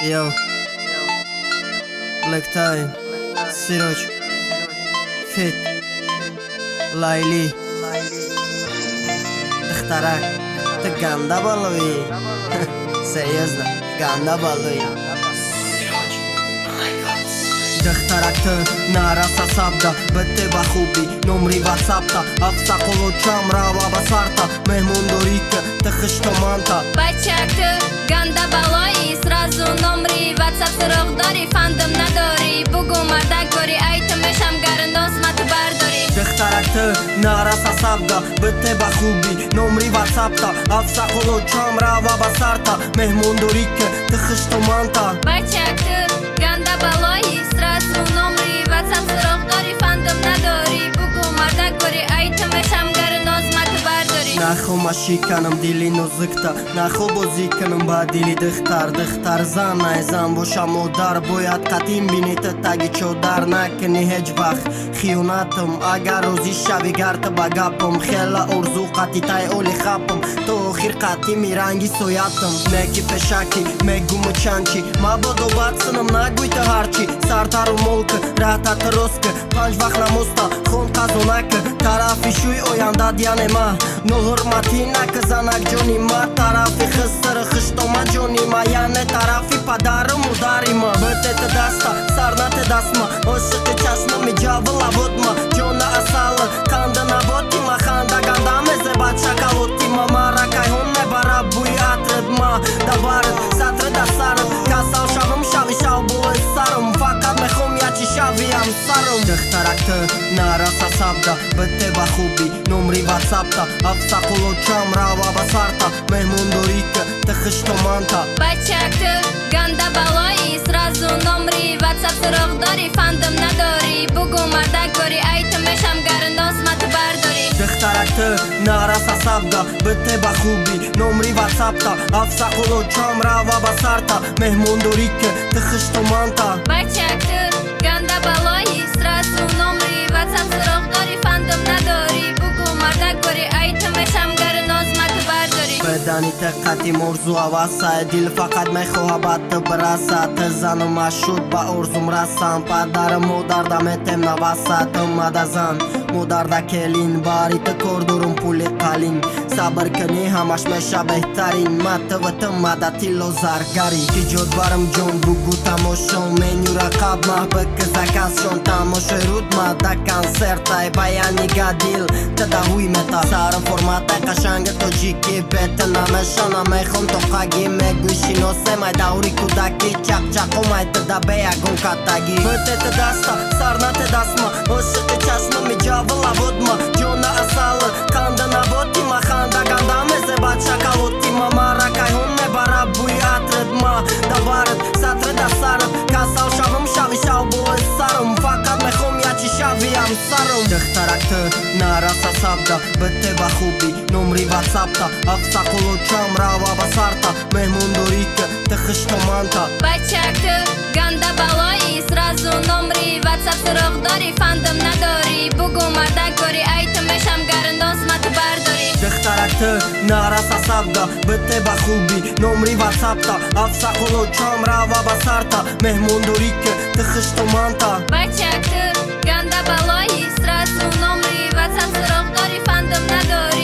Yo, Black Time, Siroj, Fit, Layli, Ихтарак, ты ганда балуи. Серьезно, ганда балуи. Ихтаракты нараса сабда, битти ба хуби, номри ватсапта, афса қулучам рава ба сарта, мehmundori ки ты хиштоманта. Бачак ты ганда балуи, сразу номри ватсап сирох дори, фандом надори, бугу мардак гори, айтам мешам гарандос мату бардори. Ихтаракты нараса сабда, битти ба хуби, номри ватсапта, афса қулучам рава ба сарта, mehmundori ки ты хиштоманта. Бачак ты ганда балуи, сразу номри ватсап сирох дори, фандом надори, бугу мардак гори, айтам мешам гарандос мату бардори. Нахо машиканам дили нозикта, нахо бозӣ канам ба дили духтар. Духтар зан ай зан боша модар, бояд қатъин бинӣ ты таги чодар. Накунӣ ҳеҷ вақт хиёнатам, агар розӣ шавӣ гарта ба гапам. Хела орзу қатъи тайёли хапам, то охир қатъи миранги соятам. Меки пешаки мегуму чанчи, мабодо бадсинам нагӯй ты ҳарчи. Сартару молка раҳтати ростка, панҷ вақт намоста хон қазонака. Тарафи шӯй оянда дянема, ноҳурматӣ нака занак ҷони ма. Тарафи хистара хиштома ҷони ма, яъне тарафи падару модари ма. Битета даста сарнате дастма, ошиқи чашмами ҷаву лаботма. ҷона асала қанда наботи ма, ханда ганда мезебад шакалоти ма. Мара кайҳон мебарад бӯи атрид ма, дабарид сатри дасарид. Касал шавам шави шав болои сарам, фақат мехом ячи шавиам сарам. Ихтаракты нараса сабда, битте ба хуби, номри ватсапта, афса қулучам рава ба сарта, mehmundori ки ты хиштоманта. Бачак ты ганда балуи, сразу номри ватсап сирох дори, фандом надори, бугу мардак гори, айтам мешам гарандос мату бардори. Ихтаракты нараса сабда, битте ба хуби, номри ватсапта, афса қулучам рава ба сарта, mehmundori ки ты хиштоманта. Бачак ты ганда балуи, сразу номри ватсап сирох дори, фандом надори, бугу мардак гори, айтам мешам гарандос мату бардори. Бедани ты қатъим орзу ҳаваса, дил фақат мехоҳад ба ты бираса. Ты зану машуд ба орзум расам, падару модарда метем наваса. Ты мада зан, модарда келин, бари ты кор дорум пули қалин. Сабр кунӣ ҳамаш меша беҳтарин, ма ты ва ты мада тилло заргари. Иҷодварам ҷон бугу тамошо, менюра қаб маҳбик закасшон. Тамошои рудма да консертай, баянига дил ты да ҳуй мета. Сару форматай қашанги тоҷики, бети намеша намехом то қаги. Мегӯй шиносемай даври кӯдаки, чақчақомай ты да бе ягон катаги. Битета даста сарнате дастма, ошиқи чашмами ҷаву лаботма. ҷона асала қанда наботи ма, ханда ганда мезебад шакалоти ма. Мара кайҳон мебарад бӯи атрид ма, дабарид сатри дасарид. Касал шавам шави шав болои сарам, фақат мехом ячи шавиам сарам. Ихтаракты нараса сабда, битте ба хуби, номри ватсапта, афса қулучам рава ба сарта, mehmundori ки ты хиштоманта. Бачак ты ганда балуи, сразу номри ватсап сирох дори, фандом надори, бугу мардак гори, айтам мешам гарандос мату бардори. Ихтаракты нараса сабда, битте ба хуби, номри ватсапта, афса қулучам рава ба сарта, mehmundori ки ты хиштоманта. Бачак ты ганда балуи, сразу номри ватсап сирох дори, фандом надори.